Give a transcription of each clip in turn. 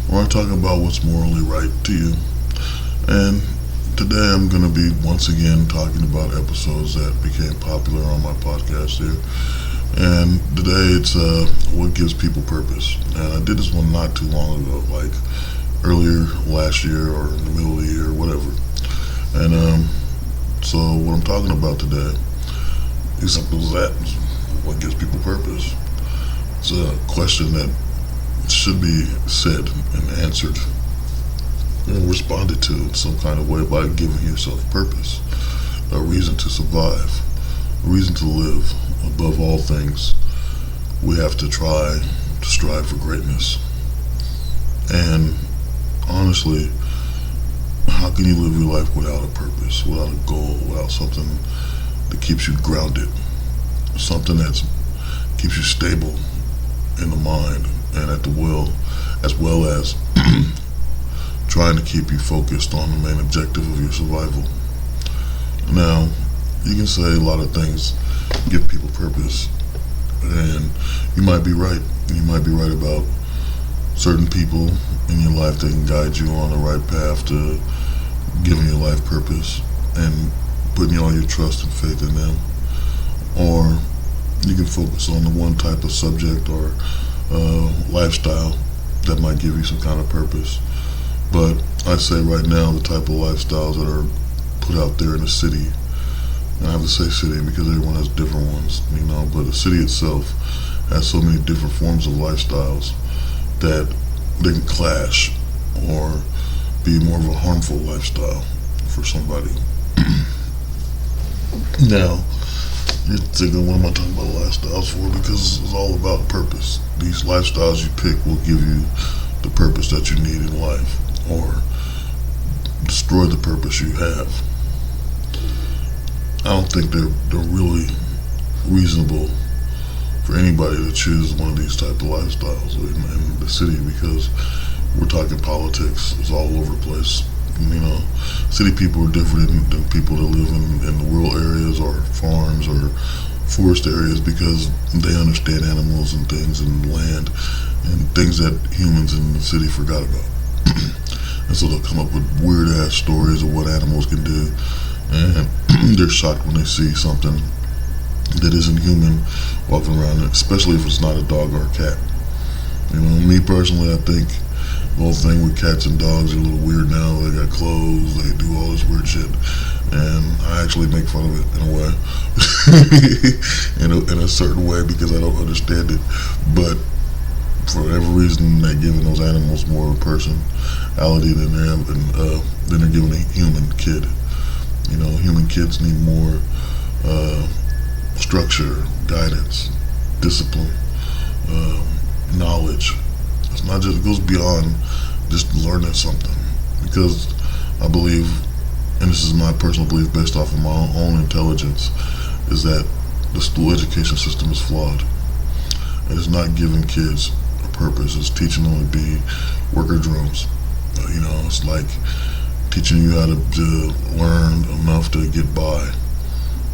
where I talk about what's morally right to you. And today I'm going to be once again talking about episodes that became popular on my podcast here. And today it's what gives people purpose. And I did this one not too long ago, like earlier last year or in the middle of the year, whatever. And so what I'm talking about today is simple as that. What gives people purpose? It's a question that should be said and answered and responded to in some kind of way by giving yourself purpose, a reason to survive, a reason to live. Above all things, we have to try to strive for greatness. And honestly, how can you live your life without a purpose, without a goal, without something that keeps you grounded, something that keeps you stable in the mind and at the will, as well as trying to keep you focused on the main objective of your survival? Now, you can say a lot of things give people purpose, and you might be right. You might be right about certain people in your life that can guide you on the right path to giving your life purpose and putting all your trust and faith in them. Or you can focus on the one type of subject or lifestyle that might give you some kind of purpose. But I'd say right now the type of lifestyles that are put out there in the city, and I have to say city because everyone has different ones, but the city itself has so many different forms of lifestyles that they can clash or be more of a harmful lifestyle for somebody. Now, you're thinking, what am I talking about lifestyles for? Because it's all about purpose. These lifestyles you pick will give you the purpose that you need in life or destroy the purpose you have. I don't think they're really reasonable for anybody to choose one of these type of lifestyles in the city, because we're talking politics. It's all over the place. City people are different than people that live in the rural areas or farms or forest areas, because they understand animals and things and land and things that humans in the city forgot about. And so they'll come up with weird ass stories of what animals can do, and they're shocked when they see something that isn't human walking around, especially if it's not a dog or a cat. Me personally, I think the whole thing with cats and dogs are a little weird now. They got clothes, they do all this weird shit, and I actually make fun of it in a way, in a certain way, because I don't understand it. But for whatever reason, they're giving those animals more of a personality than they're giving a human kid. Human kids need more structure, guidance, discipline, knowledge. It's not just, it goes beyond just learning something, because I believe, and this is my personal belief based off of my own intelligence, is that the school education system is flawed. And it's not giving kids a purpose. It's teaching them to be worker drones. It's like teaching you how to learn enough to get by,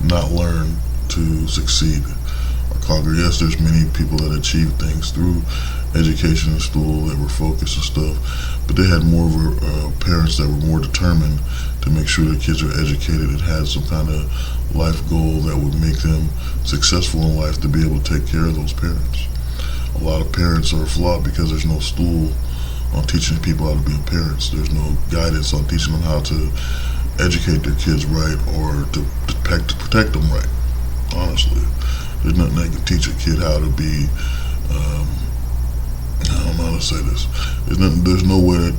not learn to succeed or conquer. Yes, there's many people that achieve things through education in school that were focused and stuff, but they had more of parents that were more determined to make sure their kids are educated and had some kind of life goal that would make them successful in life to be able to take care of those parents. A lot of parents are flawed because there's no school on teaching people how to be parents. There's no guidance on teaching them how to educate their kids right or to protect them right. Honestly, there's nothing that can teach a kid how to be, I don't know how to say this. There's no way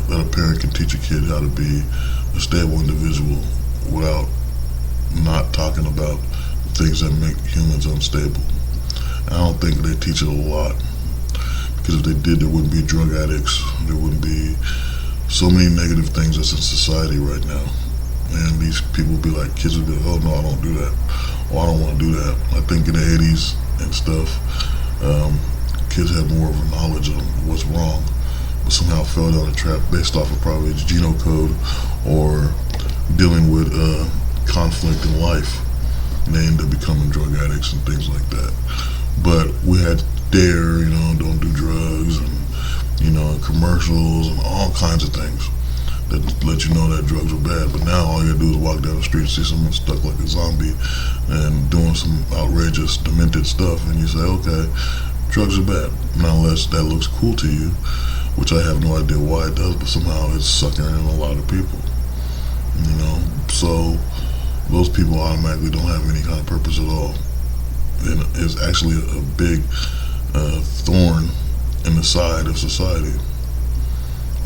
that a parent can teach a kid how to be a stable individual without not talking about the things that make humans unstable. I don't think they teach it a lot, because if they did, there wouldn't be drug addicts. There wouldn't be so many negative things that's in society right now. And these people would be like, kids would be like, oh no, I don't do that. Oh, I don't want to do that. I think in the 80s and stuff, kids had more of a knowledge of what's wrong, but somehow fell down a trap based off of probably the genome code or dealing with conflict in life. And they end up becoming drug addicts and things like that. But we had DARE, don't do drugs, and commercials and all kinds of things that let you know that drugs are bad. But now all you gotta do is walk down the street and see someone stuck like a zombie and doing some outrageous, demented stuff, and you say, okay, drugs are bad. Now, unless that looks cool to you, which I have no idea why it does, but somehow it's sucking in a lot of people. So those people automatically don't have any kind of purpose at all, and it's actually a big thorn in the side of society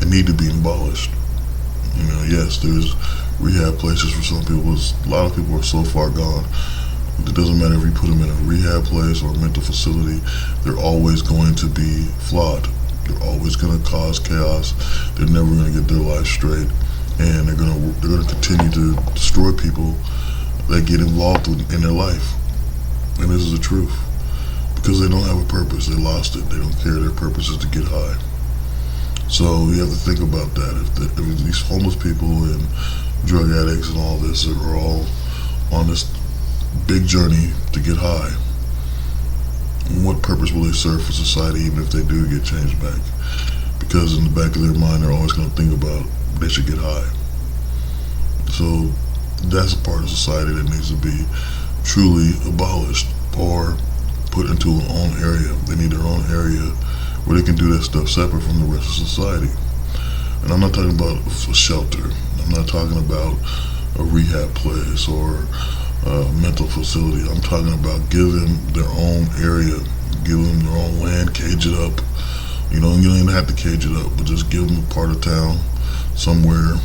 and need to be abolished. Yes, there's rehab places for some people. A lot of people are so far gone. It doesn't matter if you put them in a rehab place or a mental facility, they're always going to be flawed. They're always going to cause chaos. They're never going to get their life straight, and they're going to continue to destroy people that get involved in their life. And this is the truth, because they don't have a purpose. They lost it. They don't care. Their purpose is to get high. So you have to think about that. If these homeless people and drug addicts and all this are all on this big journey to get high, what purpose will they serve for society, even if they do get changed back? Because in the back of their mind, they're always going to think about they should get high. So that's a part of society that needs to be truly abolished or put into an own area. They need their own area where they can do that stuff separate from the rest of society. And I'm not talking about a shelter. I'm not talking about a rehab place or a mental facility. I'm talking about give them their own area, give them their own land, cage it up. You don't even have to cage it up, but just give them a part of town somewhere,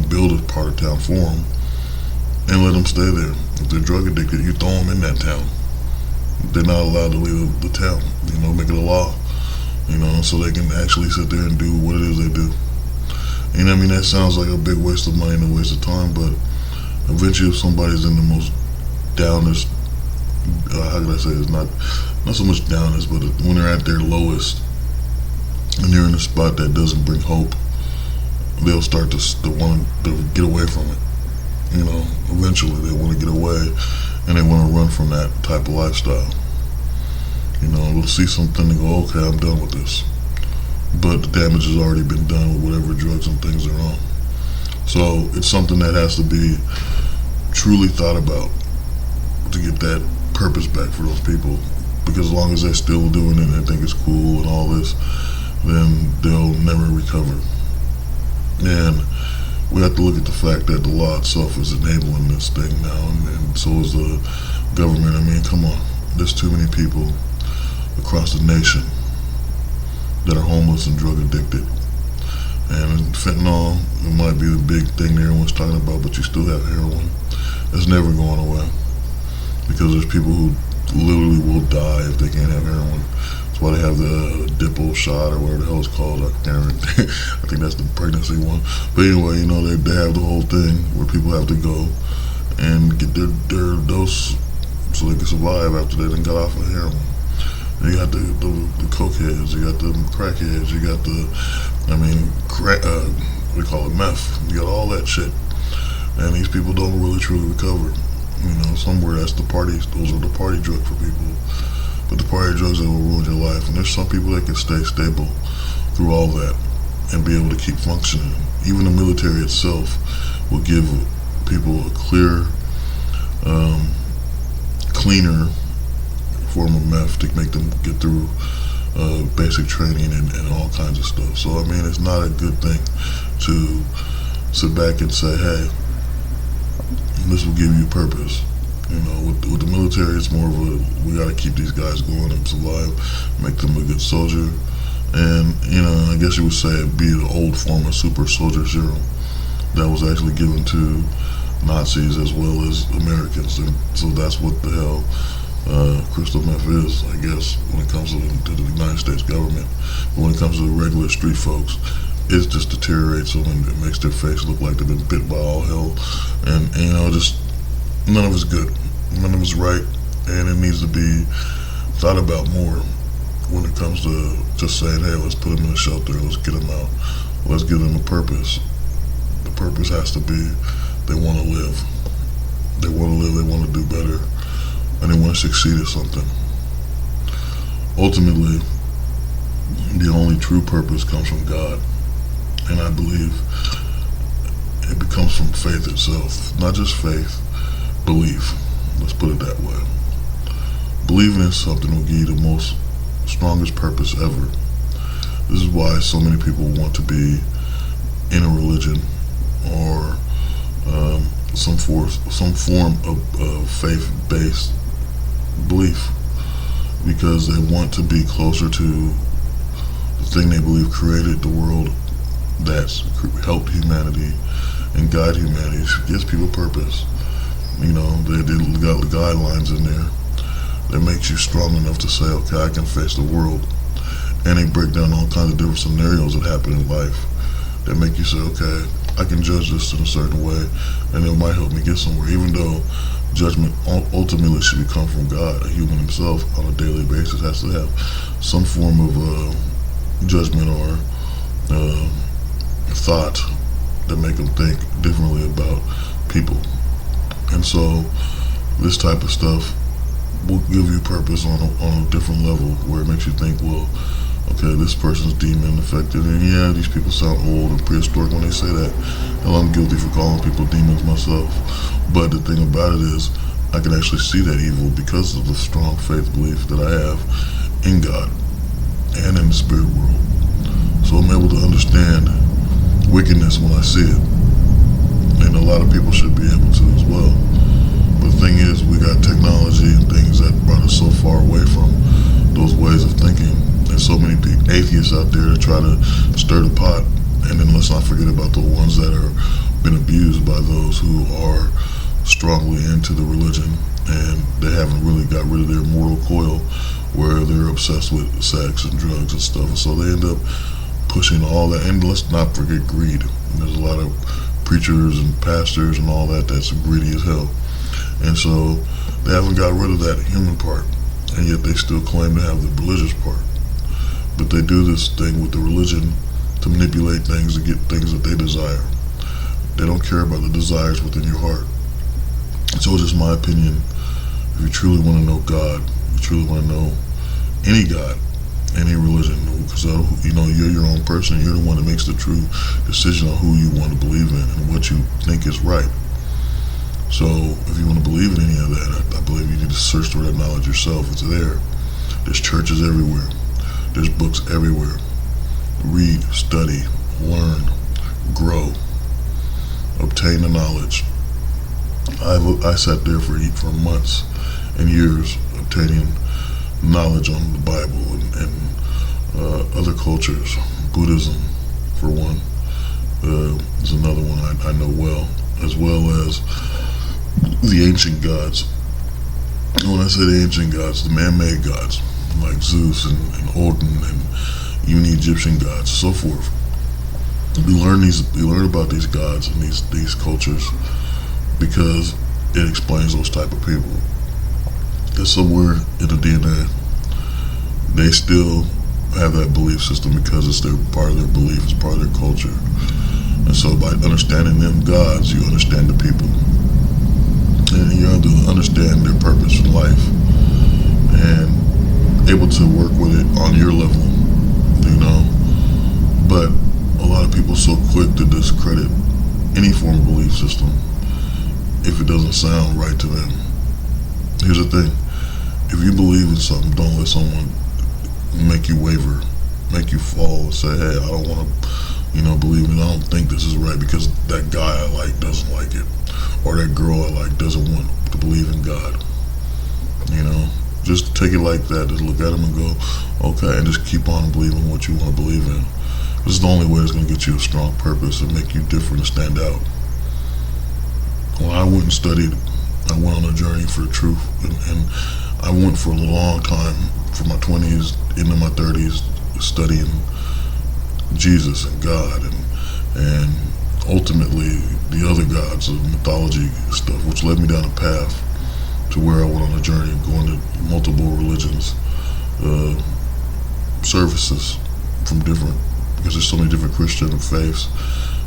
build a part of town for them and let them stay there. If they're drug addicted, you throw them in that town. They're not allowed to leave the town, make it a law, so they can actually sit there and do what it is they do. That sounds like a big waste of money and a waste of time, but eventually if somebody's in the most downest, how can I say it's not so much downest, but when they're at their lowest and they're in a spot that doesn't bring hope, they'll start to want to get away from it. Eventually they want to get away and they want to run from that type of lifestyle. They'll see something and go, okay, I'm done with this. But the damage has already been done with whatever drugs and things they're on. So it's something that has to be truly thought about to get that purpose back for those people. Because as long as they're still doing it and they think it's cool and all this, then they'll never recover. And we have to look at the fact that the law itself is enabling this thing now, and so is the government. Come on. There's too many people across the nation that are homeless and drug addicted. And fentanyl, it might be the big thing that everyone's talking about, but you still have heroin. It's never going away, because there's people who literally will die if they can't have heroin. That's why they have the Diplo shot or whatever the hell it's called. I can't remember. I think that's the pregnancy one. But anyway, they have the whole thing where people have to go and get their dose so they can survive after they done got off of heroin. You got the cokeheads, you got the crackheads, you got we call it meth. You got all that shit, and these people don't really truly recover. Somewhere that's the parties. Those are the party drugs for people, but the party drugs that will ruin your life. And there's some people that can stay stable through all that and be able to keep functioning. Even the military itself will give people a cleaner form of meth to make them get through basic training and all kinds of stuff. So it's not a good thing to sit back and say, hey, this will give you purpose. With the military, it's more of we got to keep these guys going and survive, make them a good soldier. And I guess you would say it'd be the old form of super soldier serum that was actually given to Nazis as well as Americans. And so that's what the hell crystal meth is, I guess, when it comes to the United States government. But when it comes to the regular street folks, it just deteriorates them and it makes their face look like they've been bit by all hell. And just none of it's good. None of it's right. And it needs to be thought about more when it comes to just saying, hey, let's put them in a shelter, let's get them out, let's give them a purpose. The purpose has to be they want to live. They want to live, they want to do better, and they want to succeed at something. Ultimately, The only true purpose comes from God. And I believe it becomes from faith itself. Not just faith, belief. Let's put it that way. Believing in something will give you the most strongest purpose ever. This is why so many people want to be in a religion or some form of faith-based belief, because they want to be closer to the thing they believe created the world, that's helped humanity and guide humanity, gives people purpose. They got the guidelines in there that makes you strong enough to say, okay, I can face the world. And they break down all kinds of different scenarios that happen in life that make you say, okay, I can judge this in a certain way, and it might help me get somewhere, even though judgment ultimately should come from God. A human himself on a daily basis has to have some form of judgment or thought that make them think differently about people. And so this type of stuff will give you purpose on a different level, where it makes you think, well, okay, this person's demon affected, and yeah, these people sound old and prehistoric when they say that. Hell, I'm guilty for calling people demons myself. But the thing about it is, I can actually see that evil because of the strong faith belief that I have in God and in the spirit world. So I'm able to understand wickedness when I see it. And a lot of people should be able to as well. But the thing is, we got technology and things that brought us so far away from those ways of thinking. There's so many atheists out there to try to stir the pot. And then let's not forget about the ones that are been abused by those who are strongly into the religion, and they haven't really got rid of their mortal coil, where they're obsessed with sex and drugs and stuff. And so they end up pushing all that. And let's not forget greed. There's a lot of preachers and pastors and all that that's greedy as hell. And so they haven't got rid of that human part, and yet they still claim to have the religious part. But they do this thing with the religion to manipulate things, to get things that they desire. They don't care about the desires within your heart. So it's just my opinion, if you truly want to know God, you truly want to know any God, any religion, because you're your own person. You're the one that makes the true decision on who you want to believe in and what you think is right. So if you want to believe in any of that, I believe you need to search for that knowledge yourself. It's there. There's churches everywhere. There's books everywhere. Read, study, learn, grow, obtain the knowledge. I sat there for months and years obtaining knowledge on the Bible and other cultures. Buddhism, for one, is another one I know well as the ancient gods. And when I say the ancient gods, the man-made gods, like Zeus and Odin and even the Egyptian gods, so forth. We learn about these gods and these cultures because it explains those type of people. Because somewhere in the DNA, they still have that belief system because it's part of their belief, it's part of their culture. And so by understanding them gods, you understand the people. And you have to understand their purpose in life and able to work with it on your level, But a lot of people are so quick to discredit any form of belief system if it doesn't sound right to them. Here's the thing. If you believe in something, don't let someone make you waver, make you fall and say, hey, I don't want to, believe in it. I don't think this is right because that guy I like doesn't like it. Or that girl I like doesn't want to believe in God. Just take it like that. Just look at them and go, okay, and just keep on believing what you want to believe in. This is the only way that's going to get you a strong purpose and make you different and stand out. When I went and studied, I went on a journey for truth, and I went for a long time, from my 20s into my 30s, studying Jesus and God and ultimately the other gods of mythology stuff, which led me down a path to where I went on a journey of going to multiple religions, services from different, because there's so many different Christian faiths.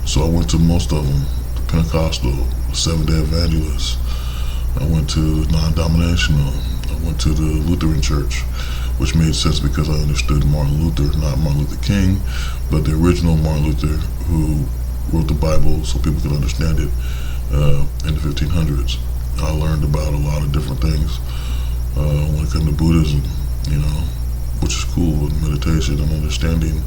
So I went to most of them, the Pentecostal, the Seventh-day Adventists. I went to non-denominational. I went to the Lutheran Church. which made sense because I understood Martin Luther, not Martin Luther King, but the original Martin Luther, who wrote the Bible so people could understand it in the 1500s. I learned about a lot of different things when it comes to Buddhism, which is cool, with meditation and understanding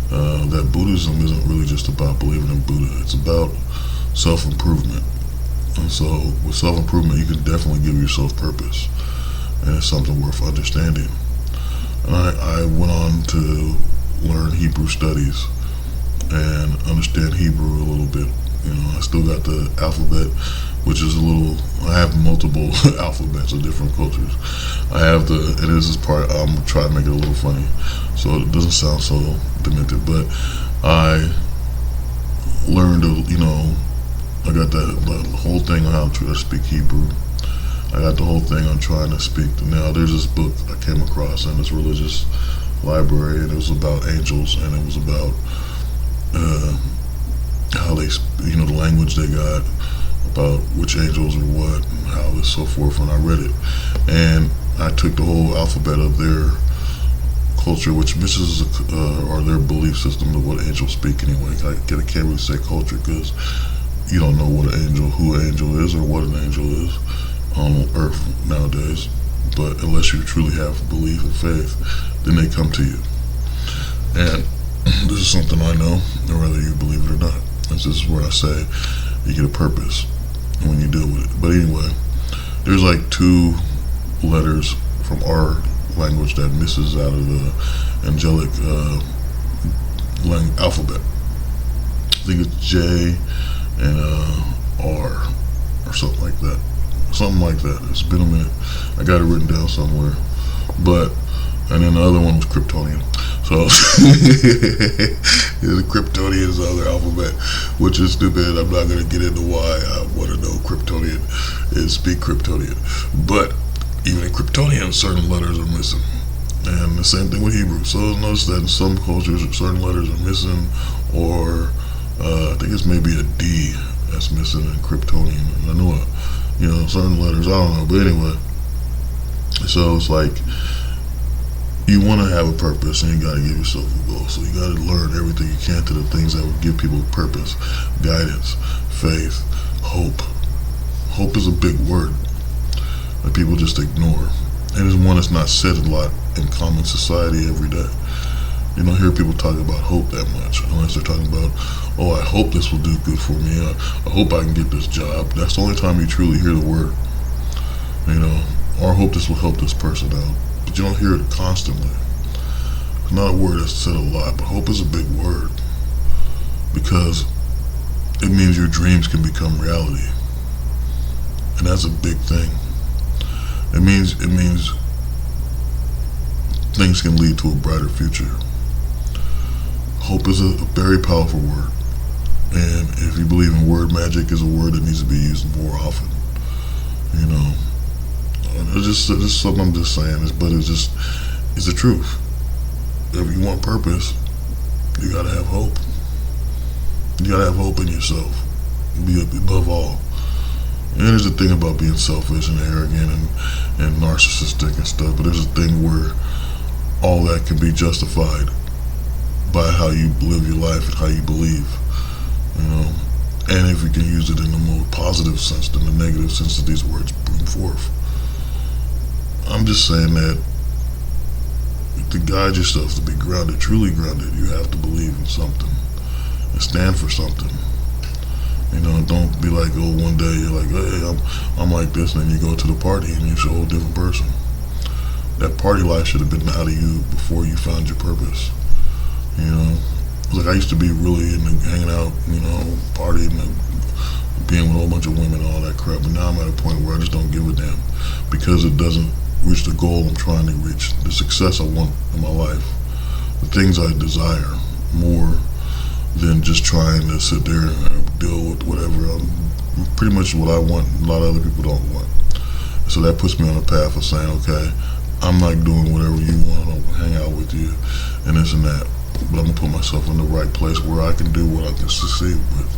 that Buddhism isn't really just about believing in Buddha. It's about self-improvement. And so with self-improvement, you can definitely give yourself purpose, and it's something worth understanding. And I went on to learn Hebrew studies and understand Hebrew a little bit. I still got the alphabet, which is I have multiple alphabets of different cultures. And this is part, I'm going to try to make it a little funny, so it doesn't sound so demented, but I learned, I got the whole thing on how to speak Hebrew. I got the whole thing on trying to speak. Now, there's this book I came across in this religious library, and it was about angels, and it was about how they, the language they got, about which angels are what, and how it's so forth, and I read it. And I took the whole alphabet of their culture, which misses, or their belief system of what angels speak anyway. I can't really say culture, because you don't know who an angel is, or what an angel is on earth nowadays. But unless you truly have belief and faith, then they come to you. And this is something I know, whether you believe it or not. This is where I say you get a purpose when you deal with it. But anyway, there's like 2 letters from our language that misses out of the angelic alphabet. I think it's J and R or something like that. It's been a minute. I got it written down somewhere. And then the other one was Kryptonian. So the Kryptonian is the other alphabet, which is stupid. I'm not going to get into why I want to know Kryptonian and speak Kryptonian. But even in Kryptonian, certain letters are missing. And the same thing with Hebrew. So notice that in some cultures, certain letters are missing, or I think it's maybe a D that's missing in Kryptonian. And I know, certain letters, I don't know. But anyway, so it's like, you want to have a purpose, and you got to give yourself a goal. So you got to learn everything you can to the things that would give people purpose, guidance, faith, hope. Hope is a big word that people just ignore. And it's one that's not said a lot in common society every day. You don't hear people talk about hope that much, unless they're talking about, I hope this will do good for me. I hope I can get this job. That's the only time you truly hear the word. Or I hope this will help this person out. But you don't hear it constantly. It's not a word that's said a lot, but hope is a big word, because it means your dreams can become reality. And that's a big thing. It means things can lead to a brighter future. Hope is a very powerful word. And if you believe in word magic, is a word that needs to be used more often. It's just something I'm just saying, but it's the truth. If you want purpose, you gotta have hope. You gotta have hope in yourself, be above all. And there's a thing about being selfish and arrogant and narcissistic and stuff, but there's a thing where all that can be justified by how you live your life and how you believe, and if you can use it in the more positive sense than the negative sense that these words bring forth. I'm just saying that to guide yourself, to be grounded, truly grounded, you have to believe in something and stand for something. Don't be like, one day you're like, hey, I'm like this, and then you go to the party and you're a whole different person. That party life should have been out of you before you found your purpose. Like, I used to be really into hanging out, partying, being with a whole bunch of women and all that crap, but now I'm at a point where I just don't give a damn, because it doesn't reach the goal I'm trying to reach, the success I want in my life, the things I desire more than just trying to sit there and deal with whatever. Pretty much what I want, a lot of other people don't want. So that puts me on a path of saying, okay, I'm not doing whatever you want, I'll hang out with you and this and that, but I'm going to put myself in the right place where I can do what I can succeed with.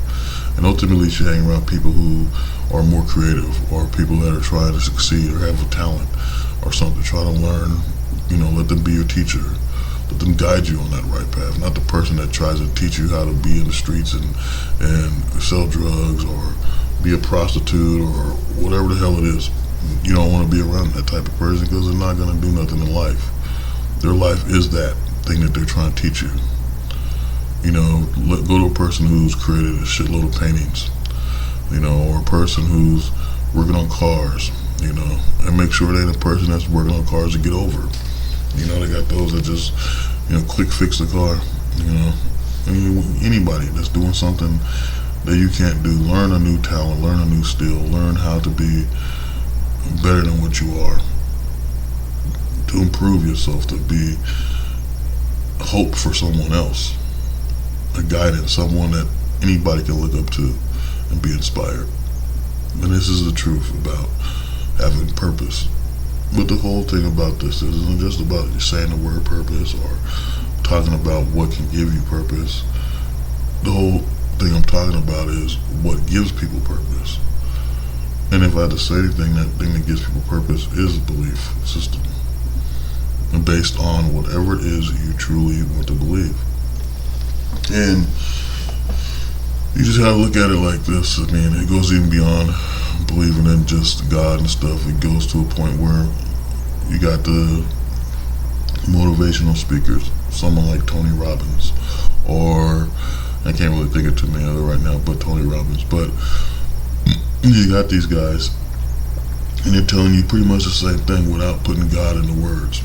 And ultimately you should hang around people who are more creative, or people that are trying to succeed or have a talent or something. Try to learn, let them be your teacher. Let them guide you on that right path, not the person that tries to teach you how to be in the streets and sell drugs or be a prostitute or whatever the hell it is. You don't want to be around that type of person, because they're not going to do nothing in life. Their life is that thing that they're trying to teach you. Go to a person who's created a shitload of paintings, or a person who's working on cars, and make sure they ain't a person that's working on cars to get over. They got those that just, quick fix the car, anybody that's doing something that you can't do. Learn a new talent, learn a new skill, learn how to be better than what you are, to improve yourself, to be hope for someone else, a guidance, someone that anybody can look up to and be inspired. And this is the truth about having purpose. But the whole thing about this isn't just about you saying the word purpose or talking about what can give you purpose. The whole thing I'm talking about is what gives people purpose. And if I had to say anything, that thing that gives people purpose is a belief system, and based on whatever it is you truly want to believe. And you just have to look at it like this. It goes even beyond believing in just God and stuff. It goes to a point where you got the motivational speakers, someone like Tony Robbins, or I can't really think of too many other right now, but Tony Robbins. But you got these guys, and they're telling you pretty much the same thing without putting God in the words,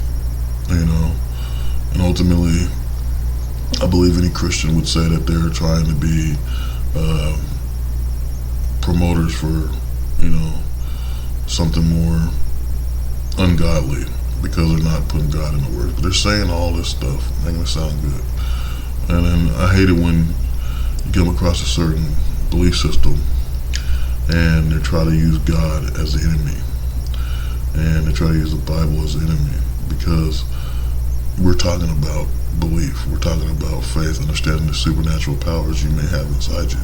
And ultimately, I believe any Christian would say that they're trying to be promoters for, something more ungodly, because they're not putting God in the words. But they're saying all this stuff, making it sound good. And then I hate it when you come across a certain belief system and they try to use God as the enemy, and they try to use the Bible as the enemy, because we're talking about belief. We're talking about faith, understanding the supernatural powers you may have inside you,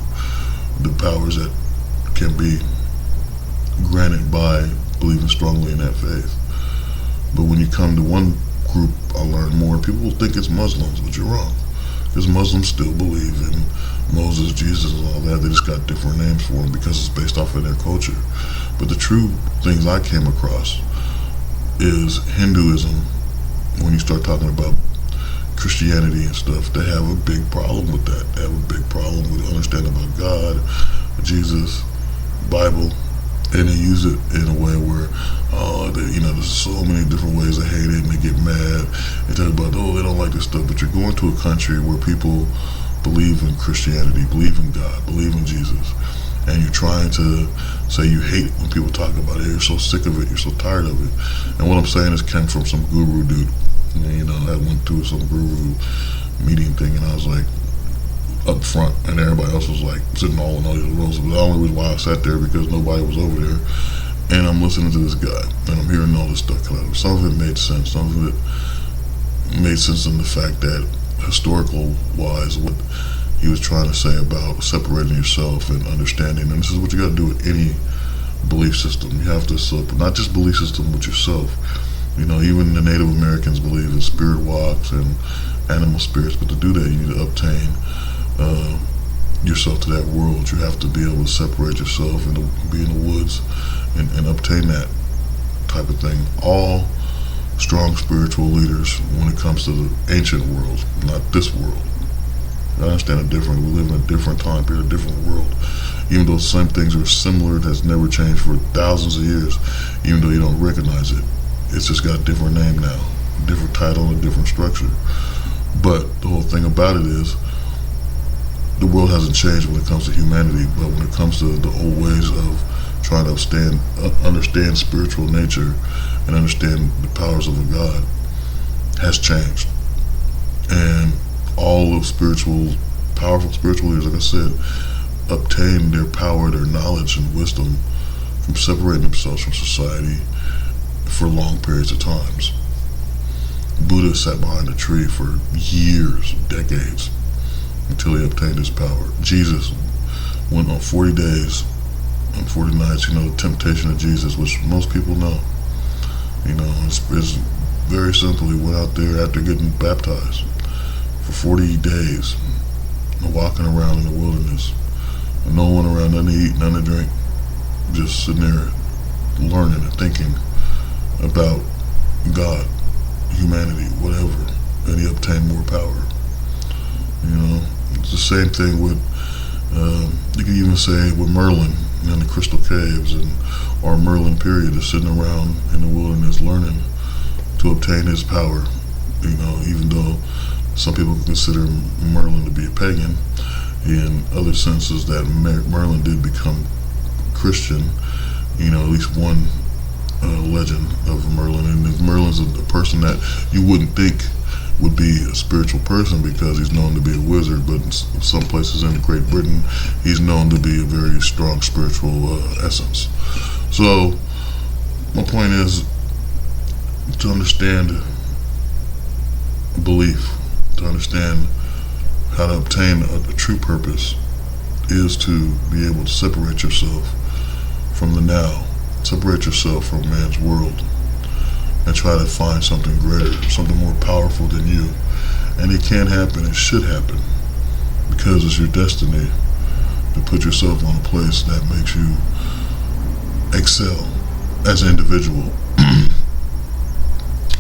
the powers that can be granted by believing strongly in that faith. But when you come to one group, I learned more, people will think it's Muslims, but you're wrong, because Muslims still believe in Moses, Jesus, and all that. They just got different names for them because it's based off of their culture. But the true things I came across is Hinduism. When you start talking about Christianity and stuff, they have a big problem with that. They have a big problem with understanding about God, Jesus, Bible, and they use it in a way where, there's so many different ways they hate it, and they get mad. They talk about, they don't like this stuff. But you're going to a country where people believe in Christianity, believe in God, believe in Jesus, and you're trying to say you hate it when people talk about it. You're so sick of it, you're so tired of it. And what I'm saying is came from some guru dude. I went to some guru meeting thing, and I was like up front, and everybody else was like sitting all in all these rows. But the only reason why I sat there because nobody was over there, and I'm listening to this guy, and I'm hearing all this stuff come out. Some of it made sense. Some of it made sense in the fact that historical wise, what he was trying to say about separating yourself and understanding. And this is what you got to do with any belief system. You have to not just belief system, but yourself. Even the Native Americans believe in spirit walks and animal spirits, but to do that, you need to obtain yourself to that world. You have to be able to separate yourself and be in the woods and obtain that type of thing. All strong spiritual leaders, when it comes to the ancient world, not this world. I understand it differently. We live in a different time period, a different world. Even though some things are similar, it has never changed for thousands of years, even though you don't recognize it. It's just got a different name now, different title and a different structure. But the whole thing about it is, the world hasn't changed when it comes to humanity, but when it comes to the old ways of trying to understand spiritual nature and understand the powers of a God has changed. And all of powerful spiritual leaders, like I said, obtain their power, their knowledge and wisdom from separating themselves from society for long periods of times. Buddha sat behind a tree for years, decades, until he obtained his power. Jesus went on 40 days and 40 nights, the temptation of Jesus, which most people know. It's very simple. He went out there after getting baptized for 40 days, walking around in the wilderness, and no one around, nothing to eat, nothing to drink, just sitting there learning and thinking about God, humanity, whatever, and he obtained more power. It's the same thing with, you could even say with Merlin in the Crystal Caves, and our Merlin period is sitting around in the wilderness learning to obtain his power. Even though some people consider Merlin to be a pagan, in other senses that Merlin did become Christian. At least one legend of Merlin, and Merlin's a person that you wouldn't think would be a spiritual person because he's known to be a wizard, but in some places in Great Britain he's known to be a very strong spiritual essence. So my point is to understand belief, to understand how to obtain a true purpose, is to be able to separate yourself from the now, separate yourself from man's world, and try to find something greater, something more powerful than you. And it can happen, it should happen, because it's your destiny to put yourself on a place that makes you excel as an individual.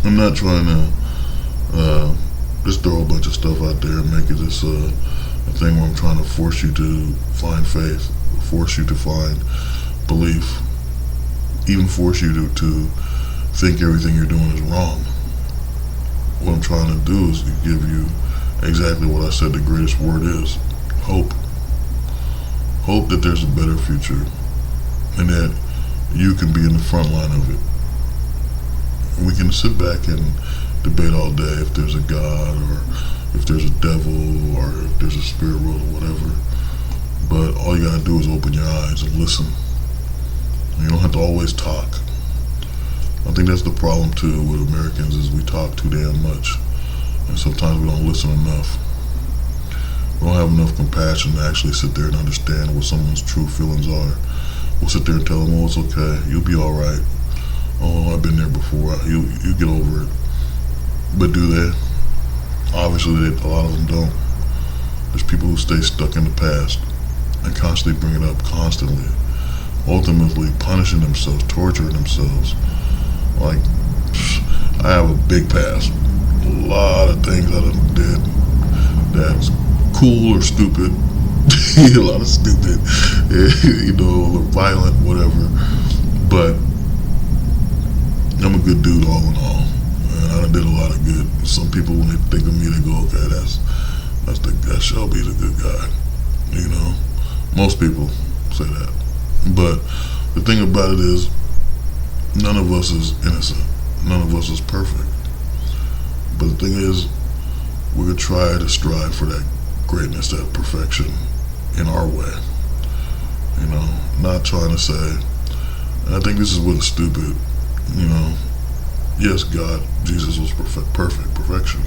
I'm not trying to just throw a bunch of stuff out there and make it this a thing where I'm trying to force you to find faith, force you to find belief, even force you to think everything you're doing is wrong. What I'm trying to do is to give you exactly what I said the greatest word is: hope. Hope that there's a better future and that you can be in the front line of it. We can sit back and debate all day if there's a God or if there's a devil or if there's a spirit world or whatever, but all you gotta do is open your eyes and listen. You don't have to always talk. I think that's the problem too with Americans, is we talk too damn much, and sometimes we don't listen enough. We don't have enough compassion to actually sit there and understand what someone's true feelings are. We'll sit there and tell them, oh, it's okay, you'll be alright. Oh, I've been there before, you get over it. But do they? Obviously a lot of them don't. There's people who stay stuck in the past and constantly bring it up constantly, ultimately punishing themselves, torturing themselves. Like, I have a big past. A lot of things I done did that's cool or stupid. A lot of stupid, or violent, whatever. But I'm a good dude all in all. And I did a lot of good. Some people, when they think of me, they go, okay, that Shelby's a good guy. Most people say that. But the thing about it is, none of us is innocent. None of us is perfect. But the thing is, we're going to try to strive for that greatness, that perfection in our way. Not trying to say, and I think this is what is stupid, yes, God, Jesus was perfection.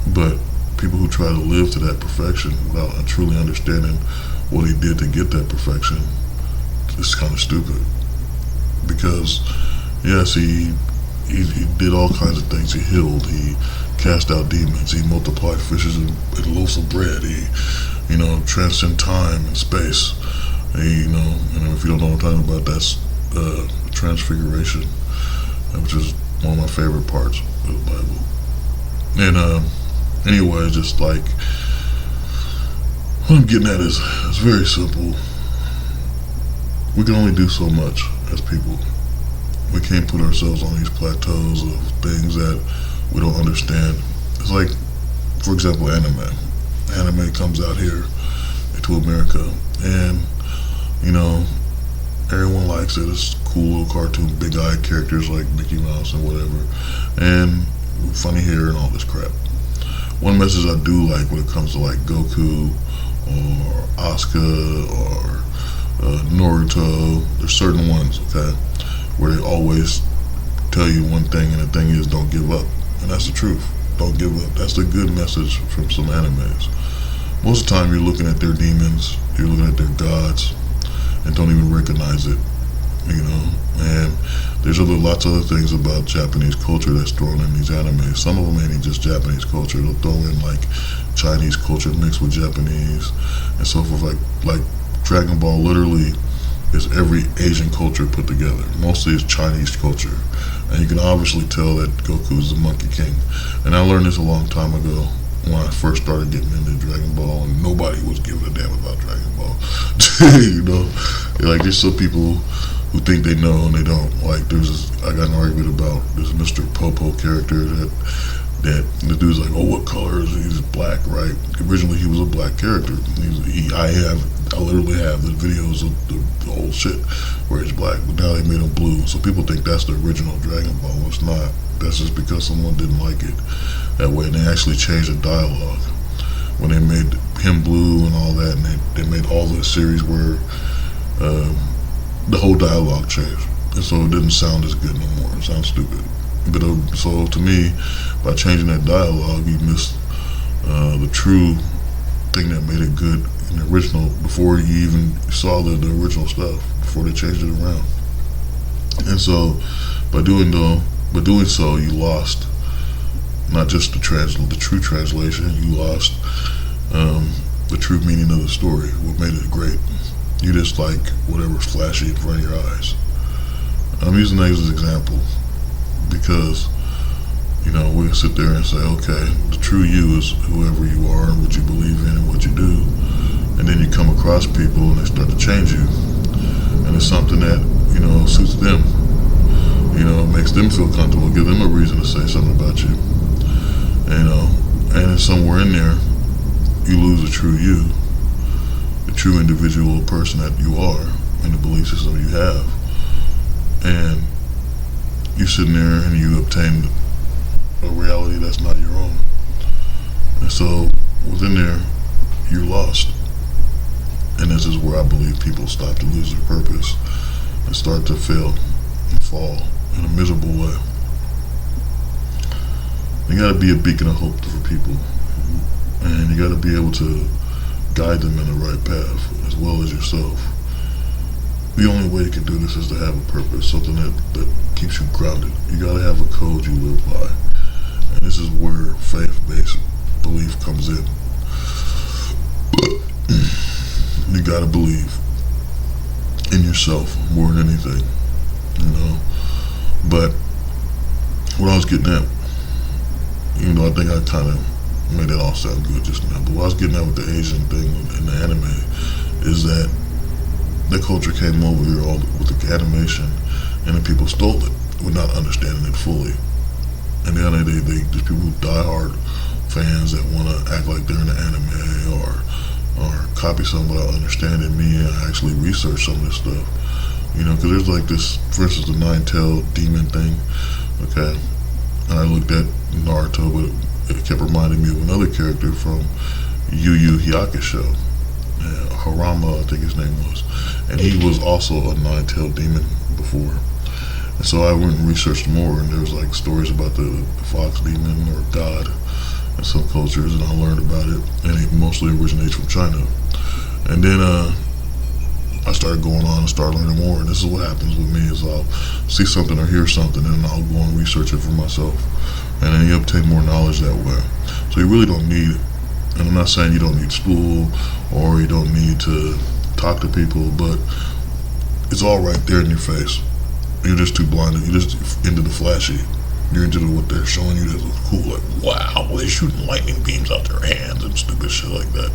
But people who try to live to that perfection without truly understanding what he did to get that perfection, it's kind of stupid. Because yes, he did all kinds of things. He healed, he cast out demons, he multiplied fishes and loaves of bread, he transcend time and space. And if you don't know what I'm talking about, that's transfiguration, which is one of my favorite parts of the Bible. And anyway, just like what I'm getting at is, it's very simple. We can only do so much as people. We can't put ourselves on these plateaus of things that we don't understand. It's like, for example, anime. Anime comes out here to America, and everyone likes it. It's cool little cartoon, big-eyed characters like Mickey Mouse and whatever, and funny hair and all this crap. One message I do like when it comes to like Goku or Asuka or Naruto, there's certain ones, okay, where they always tell you one thing, and the thing is, don't give up. And that's the truth. Don't give up. That's the good message from some animes. Most of the time, you're looking at their demons, you're looking at their gods, and don't even recognize it. And there's lots of other things about Japanese culture that's thrown in these animes. Some of them ain't even just Japanese culture. They'll throw in like Chinese culture mixed with Japanese and so forth. Like Dragon Ball literally is every Asian culture put together. Mostly it's Chinese culture. And you can obviously tell that Goku is the Monkey King. And I learned this a long time ago when I first started getting into Dragon Ball, and nobody was giving a damn about Dragon Ball. Like there's some people who think they know and they don't. Like I got an argument about this Mr. Popo character that the dude's like, oh, what color is he? He's black, right? Originally he was a black character. I literally have the videos of the old shit where he's black, but now they made him blue. So people think that's the original Dragon Ball. It's not. That's just because someone didn't like it that way, and they actually changed the dialogue when they made him blue and all that, and they made all the series where the whole dialogue changed, and so it didn't sound as good no more. It sounds stupid. But so to me, by changing that dialogue, you missed the true thing that made it good in the original before you even saw the original stuff, before they changed it around. And so by doing so, you lost not just the true translation, you lost the true meaning of the story, what made it great. You just like whatever's flashy in front of your eyes. I'm using that as an example because, we can sit there and say, okay, the true you is whoever you are and what you believe in and what you do. And then you come across people and they start to change you. And it's something that, suits them. Makes them feel comfortable, give them a reason to say something about you. And then somewhere in there, you lose the true you, the true individual person that you are, and the belief system you have. And you're sitting there and you obtain a reality that's not your own. And so within there, you're lost. And this is where I believe people stop to lose their purpose and start to fail and fall in a miserable way. You gotta be a beacon of hope for people. And you gotta be able to guide them in the right path as well as yourself. The only way you can do this is to have a purpose, something that keeps you grounded. You gotta have a code you live by. And this is where faith-based belief comes in. You gotta believe in yourself more than anything, But what I was getting at, I think I kind of made that all sound good just now, but what I was getting at with the Asian thing in the anime is that the culture came over here all with the animation, and the people stole it without understanding it fully. And then there's people who die-hard fans that want to act like they're in the anime or copy something without understanding me and actually research some of this stuff. Because there's like this, for instance, the nine-tailed demon thing, okay? And I looked at Naruto, but it kept reminding me of another character from Yu Yu Hakusho. Harama, I think his name was. And he was also a nine-tailed demon before. And so I went and researched more, and there was like stories about the fox demon or god in some cultures, and I learned about it, and it mostly originates from China. And then I started going on and started learning more, and this is what happens with me is I'll see something or hear something, and I'll go and research it for myself, and then you obtain more knowledge that way. So you really don't need, and I'm not saying you don't need school or you don't need to talk to people, but it's all right there in your face. You're just too blinded. You're just into the flashy. You're into what they're showing you that looks cool, like, wow, they're shooting lightning beams out their hands and stupid shit like that.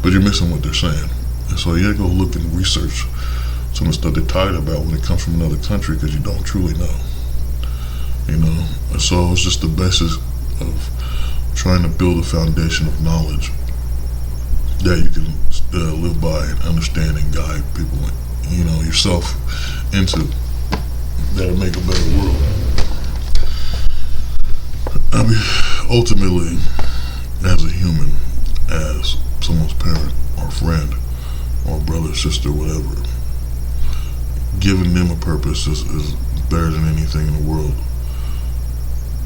But you're missing what they're saying. And so you gotta go look and research some of the stuff they're talking about when it comes from another country, because you don't truly know. And so it's just the basis of trying to build a foundation of knowledge that you can live by and understand and guide people, yourself into, that'll make a better world. I mean, ultimately, as a human, as someone's parent or friend or brother, sister, whatever, giving them a purpose is better than anything in the world.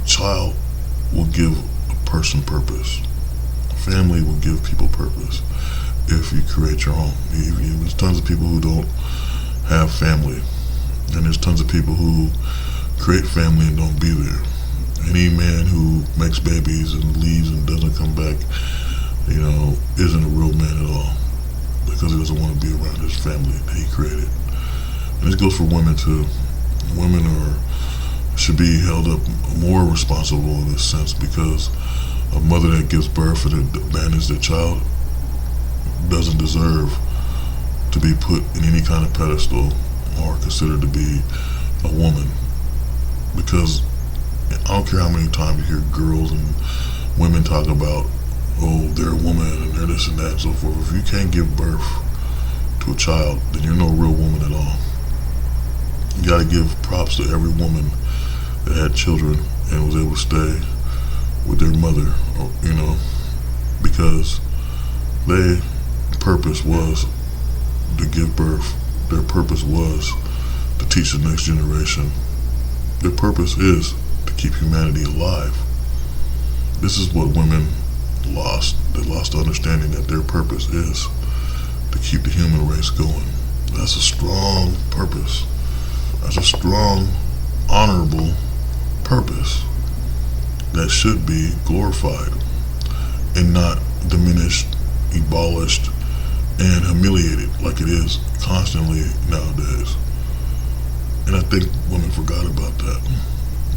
Child will give a person purpose. family will give people purpose if you create your own. There's tons of people who don't have family, and there's tons of people who create family and don't be there. Any man who makes babies and leaves and doesn't come back, isn't a real man at all, because he doesn't want to be around his family that he created. And this goes for women too. Women should be held up more responsible in this sense, because a mother that gives birth and abandons their child doesn't deserve to be put in any kind of pedestal or considered to be a woman. Because I don't care how many times you hear girls and women talk about, oh, they're a woman and they're this and that and so forth. If you can't give birth to a child, then you're no real woman at all. You gotta give props to every woman that had children and was able to stay with their mother, because their purpose was to give birth. Their purpose was to teach the next generation. Their purpose is to keep humanity alive. This is what women lost. They lost the understanding that their purpose is to keep the human race going. That's a strong purpose. That's a strong, honorable purpose that should be glorified and not diminished, abolished, and humiliated like it is constantly nowadays. And I think women forgot about that.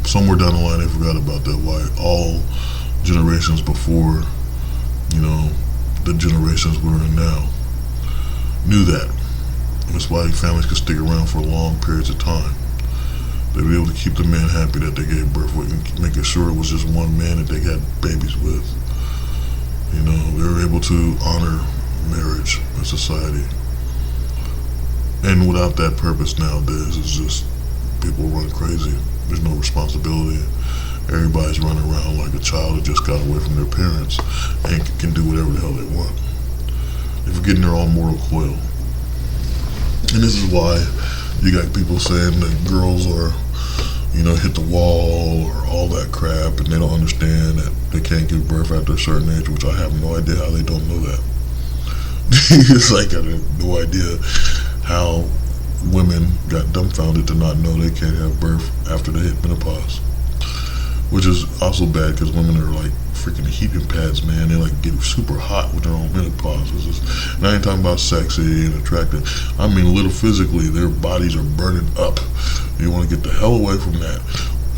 Somewhere down the line they forgot about that, why all generations before, the generations we're in now knew that. And that's why families could stick around for long periods of time. They'd be able to keep the man happy that they gave birth with, and making sure it was just one man that they had babies with. They were able to honor marriage in society. And without that purpose nowadays, it's just people run crazy. There's no responsibility. Everybody's running around like a child that just got away from their parents and can do whatever the hell they want. They're forgetting their own mortal coil. And this is why you got people saying that girls are, hit the wall or all that crap, and they don't understand that they can't give birth after a certain age, which I have no idea how they don't know that. It's like I have no idea how women got dumbfounded to not know they can't have birth after they hit menopause. Which is also bad, because women are like freaking heating pads, man. They like get super hot with their own menopause. And I ain't talking about sexy and attractive. I mean, little physically, their bodies are burning up. You want to get the hell away from that.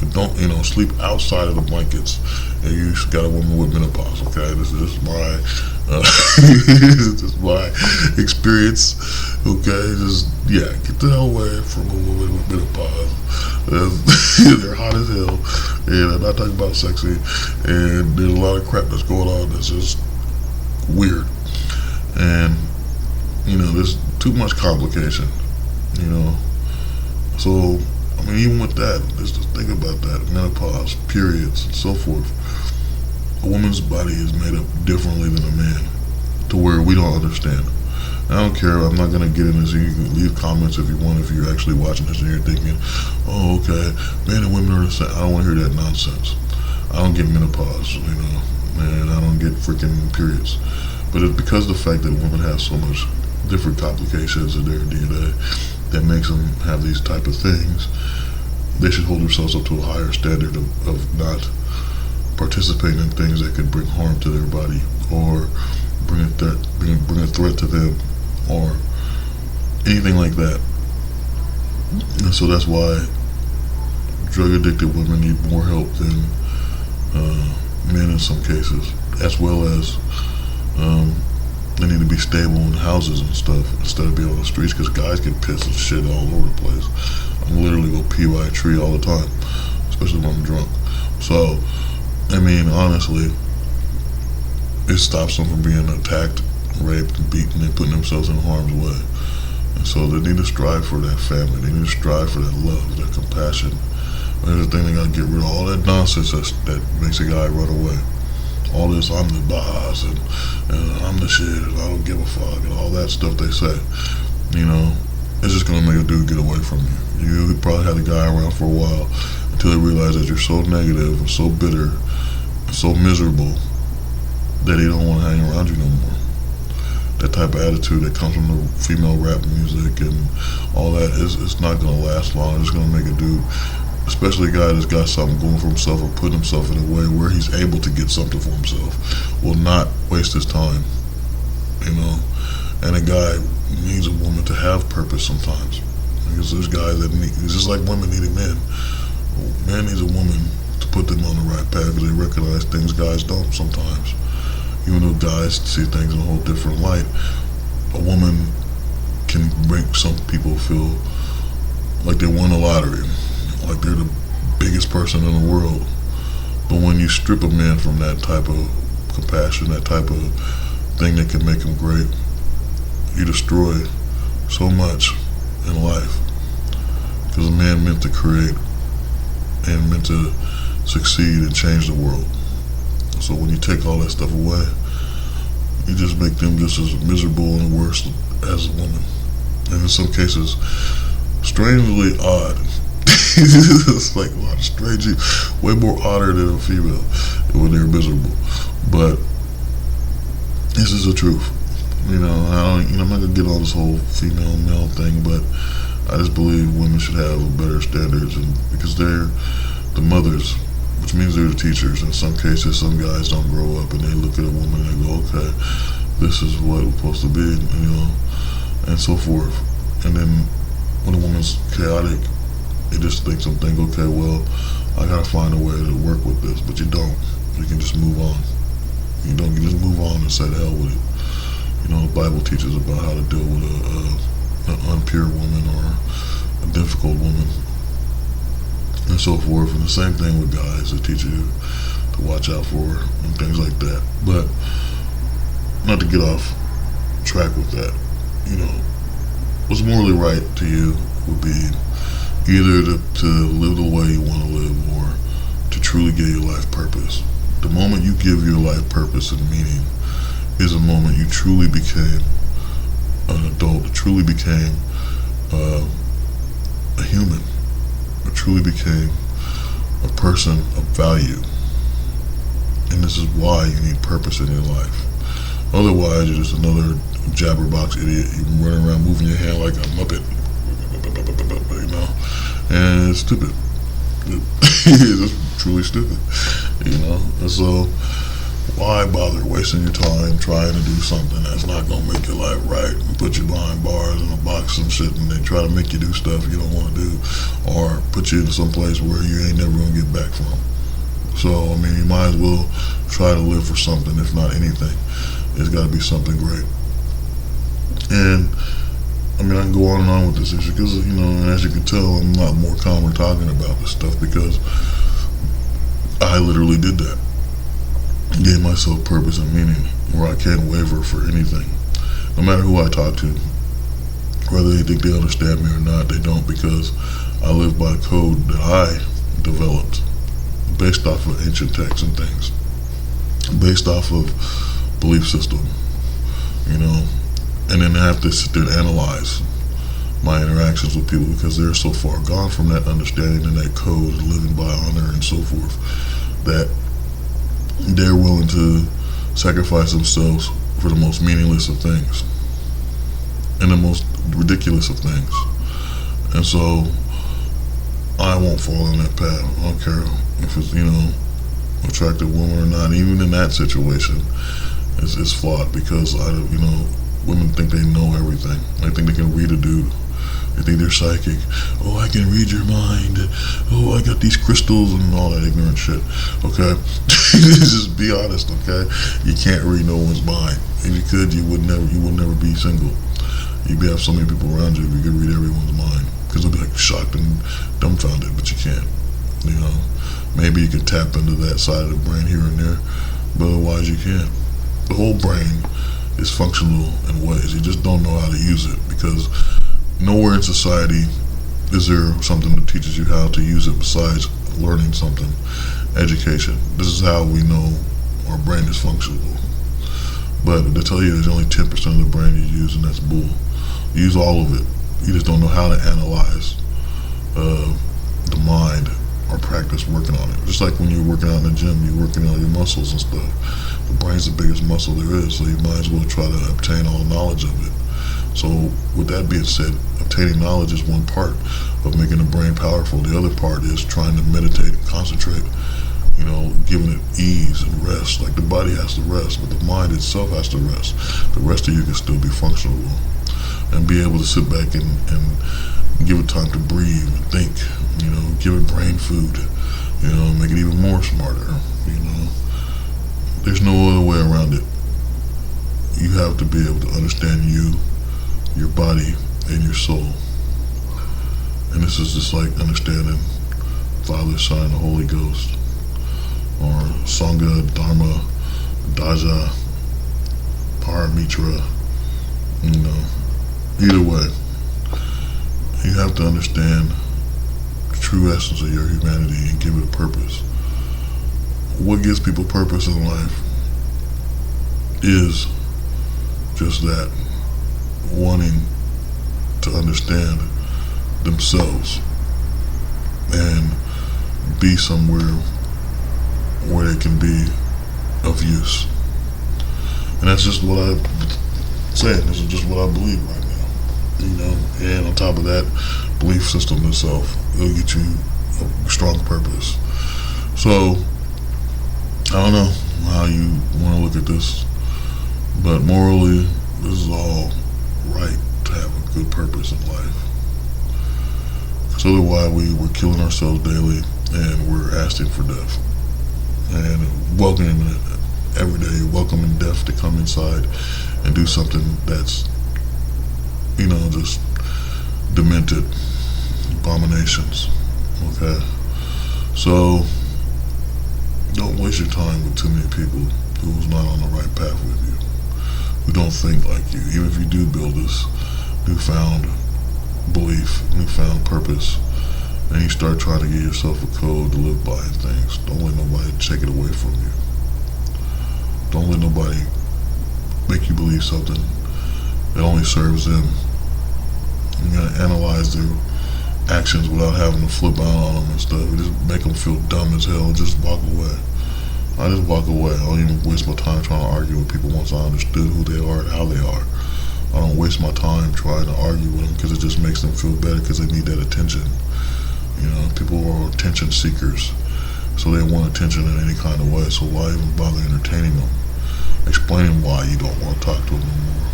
And don't, sleep outside of the blankets. And you got a woman with menopause, okay? This is my, this is my experience, okay? Get the hell away from a woman with menopause. They're hot as hell, and I'm not talking about sexy, and there's a lot of crap that's going on that's just weird. And, there's too much complication, So, even with that, just think about that, menopause, periods, and so forth. A woman's body is made up differently than a man, to where we don't understand. I don't care, I'm not going to get into this. You can leave comments if you want, if you're actually watching this and you're thinking, oh, okay, men and women are the same. I don't want to hear that nonsense. I don't get menopause, and I don't get freaking periods. But it's because of the fact that women have so much different complications in their DNA that makes them have these type of things. They should hold themselves up to a higher standard of not participating in things that could bring harm to their body or bring a threat to them or anything like that. And so that's why drug addicted women need more help than men in some cases, as well as they need to be stable in houses and stuff instead of being on the streets, because guys get pissed and shit all over the place. I'm literally go pee by a tree all the time, especially when I'm drunk. So, honestly, it stops them from being attacked, raped, and beaten, and putting themselves in harm's way. And so they need to strive for that family. They need to strive for that love, that compassion. And the thing, they gotta get rid of all that nonsense that makes a guy run away. All this, I'm the boss, and I'm the shit, and I don't give a fuck, and all that stuff they say. It's just gonna make a dude get away from you. You probably had a guy around for a while until they realize that you're so negative and so bitter and so miserable that they don't want to hang around you no more. That type of attitude that comes from the female rap music and all that it's not going to last long. It's going to make a dude, especially a guy that's got something going for himself or putting himself in a way where he's able to get something for himself, will not waste his time, you know. And a guy needs a woman to have purpose sometimes, because there's guys that need, it's just like women need a man. Man needs a woman to put them on the right path, because they recognize things guys don't sometimes. Even though guys see things in a whole different light, a woman can make some people feel like they won the lottery, like they're the biggest person in the world. But when you strip a man from that type of compassion, that type of thing that can make him great, you destroy so much in life. Because a man meant to create and meant to succeed and change the world. So when you take all that stuff away, you just make them just as miserable and worse as a woman. And in some cases, strangely odd. It's like a lot of strange, way more odder than a female when they're miserable. But this is the truth. You know, I'm not gonna get on this whole female male thing, but I just believe women should have better standards, and because they're the mothers, which means they're the teachers. In some cases, some guys don't grow up and they look at a woman and they go, okay, this is what it's supposed to be, you know, and so forth. And then when a woman's chaotic, you just think something, okay, well, I gotta find a way to work with this, but you don't. You can just move on. You just move on and say the hell with it. You know, the Bible teaches about how to deal with an unpure woman or a difficult woman, and so forth. And the same thing with guys, they teach you to watch out for and things like that. But not to get off track with that, you know, what's morally right to you would be either to live the way you want to live, or to truly give your life purpose. The moment you give your life purpose and meaning is the moment you truly became an adult, truly became a human, or truly became a person of value. And this is why you need purpose in your life. Otherwise, you're just another jabberbox idiot. You're running around moving your hand like a muppet, you know, and it's stupid. It's truly stupid, you know. And so, why bother wasting your time trying to do something that's not gonna make your life right, and put you behind bars in a box and shit, and they try to make you do stuff you don't want to do, or put you in some place where you ain't never gonna get back from. So, I mean, you might as well try to live for something, if not anything. It's got to be something great. And I mean, I can go on and on with this issue because, you know, and as you can tell, I'm a lot more calmer talking about this stuff because I literally did that. Gave myself purpose and meaning where I can't waver for anything. No matter who I talk to, whether they think they understand me or not, they don't, because I live by code that I developed based off of ancient texts and things, based off of belief system, you know, and then I have to sit there and analyze my interactions with people because they're so far gone from that understanding and that code, living by honor and so forth, that they're willing to sacrifice themselves for the most meaningless of things and the most ridiculous of things. And so I won't fall on that path. I don't care if it's, you know, attractive woman or not. Even in that situation, it's flawed because you know, women think they know everything. They think they can read a dude. They think they're psychic. Oh, I can read your mind. Oh, I got these crystals and all that ignorant shit. Okay, just be honest. Okay, you can't read no one's mind. If you could, you would never be single. You'd have so many people around you if you could read everyone's mind, because they'll be like shocked and dumbfounded, but you can't. You know, maybe you can tap into that side of the brain here and there, but otherwise you can't. The whole brain is functional in ways. You just don't know how to use it, because nowhere in society is there something that teaches you how to use it besides learning something, education. This is how we know our brain is functional. But to tell you there's only 10% of the brain you use, and that's bull. You use all of it. You just don't know how to analyze the mind or practice working on it. Just like when you're working out in the gym, you're working on your muscles and stuff. The brain's the biggest muscle there is, so you might as well try to obtain all the knowledge of it. So with that being said, obtaining knowledge is one part of making the brain powerful. The other part is trying to meditate and concentrate, giving it ease and rest. Like the body has to rest, but the mind itself has to rest. The rest of you can still be functional and be able to sit back and give it time to breathe and think, give it brain food, make it even more smarter, There's no other way around it. You have to be able to understand you, your body, and your soul. And this is just like understanding Father, Son, the Holy Ghost, or Sangha, Dharma, Daja, Paramitra, either way. You have to understand the true essence of your humanity and give it a purpose. What gives people purpose in life is just that, wanting to understand themselves and be somewhere where they can be of use. And that's just what I'm saying. This is just what I believe right now. And on top of that, belief system itself, it'll get you a strong purpose. So I don't know how you want to look at this, but morally, this is all right to have a good purpose in life. Because otherwise, we're killing ourselves daily and we're asking for death. And welcoming it every day, welcoming death to come inside and do something that's, just demented abominations. Okay? So, don't waste your time with too many people who's not on the right path with you, who don't think like you. Even if you do build this newfound belief, newfound purpose, and you start trying to get yourself a code to live by and things, don't let nobody take it away from you. Don't let nobody make you believe something that only serves them. You gotta analyze their actions without having to flip out on them and stuff. You just make them feel dumb as hell and just walk away. I just walk away. I don't even waste my time trying to argue with people once I understood who they are and how they are. I don't waste my time trying to argue with them because it just makes them feel better because they need that attention. People are attention seekers, so they want attention in any kind of way. So why even bother entertaining them? Explaining why you don't want to talk to them anymore.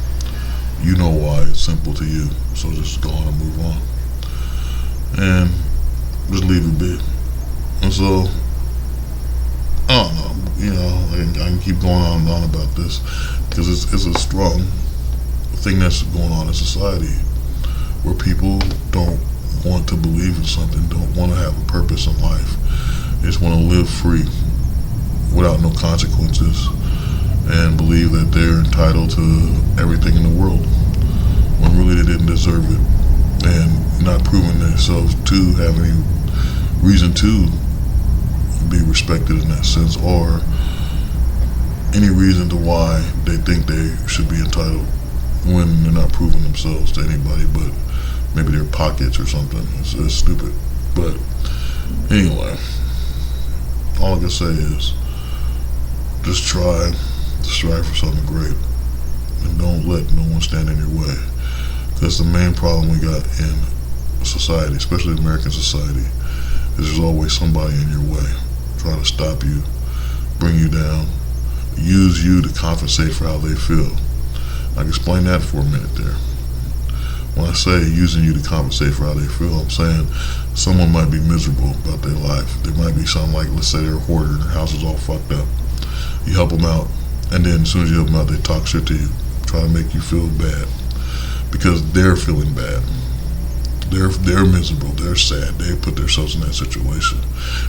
You know why. It's simple to you. So just go on and move on. And just leave it be. And so, I don't know, I can keep going on and on about this because it's a strong thing that's going on in society where people don't want to believe in something, don't want to have a purpose in life. They just want to live free without no consequences and believe that they're entitled to everything in the world when really they didn't deserve it, and not proving themselves to have any reason to be respected in that sense, or any reason to why they think they should be entitled when they're not proving themselves to anybody but maybe their pockets or something. It's stupid. But anyway, all I can say is just try to strive for something great and don't let no one stand in your way, because the main problem we got in society, especially American society, is there's always somebody in your way trying to stop you, bring you down, use you to compensate for how they feel. I can explain that for a minute there. When I say using you to compensate for how they feel, I'm saying someone might be miserable about their life. There might be something like, let's say they're a hoarder and their house is all fucked up. You help them out, and then as soon as you help them out, they talk shit to you, try to make you feel bad because they're feeling bad. They're miserable, they're sad, they put themselves in that situation,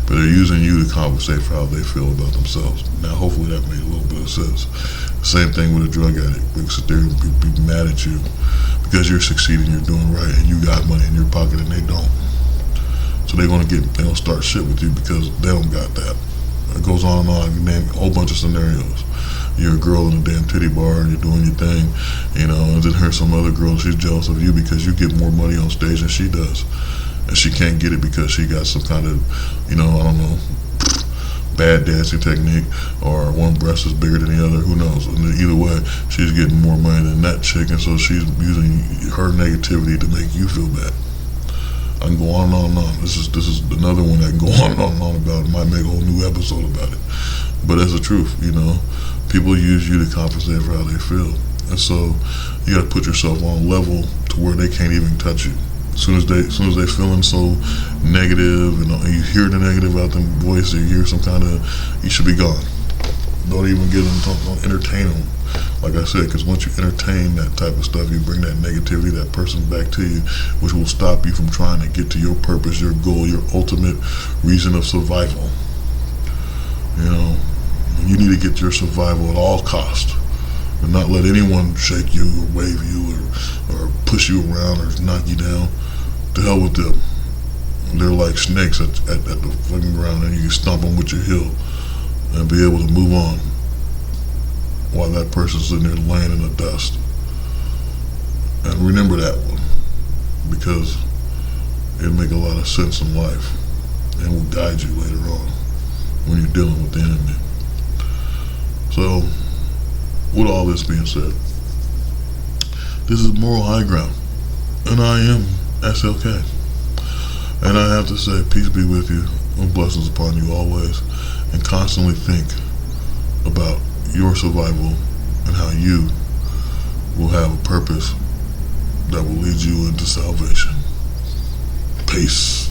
but they're using you to compensate for how they feel about themselves. Now hopefully that made a little bit of sense. The same thing with a drug addict. They sit there and be mad at you because you're succeeding, you're doing right, and you got money in your pocket and they don't. So they're gonna start shit with you because they don't got that. It goes on and on. I can name a whole bunch of scenarios. You're a girl in a damn titty bar and you're doing your thing, and then here's some other girl, she's jealous of you because you get more money on stage than she does. and she can't get it because she got some kind of, I don't know, bad dancing technique, or one breast is bigger than the other, who knows. And either way, she's getting more money than that chick, and so she's using her negativity to make you feel bad. I can go on and on and on. This is another one that can go on and on about. Might make a whole new episode about it, but that's the truth. People use you to compensate for how they feel, and so you got to put yourself on a level to where they can't even touch you. As soon as they feeling so negative, and you hear the negative out them voice, or you hear some kind of, you should be gone. Don't even get them. Don't entertain them. Like I said, because once you entertain that type of stuff, you bring that negativity, that person back to you, which will stop you from trying to get to your purpose, your goal, your ultimate reason of survival. You need to get your survival at all costs, and not let anyone shake you or wave you or push you around or knock you down. To hell with them. They're like snakes at the fucking ground, and you can stomp them with your heel and be able to move on while that person's sitting there laying in the dust. And remember that one, because it'll make a lot of sense in life and will guide you later on when you're dealing with the enemy. So, with all this being said, this is Moral High Ground, and I am SLK. And I have to say, peace be with you, and blessings upon you always, and constantly think about your survival and how you will have a purpose that will lead you into salvation. Peace.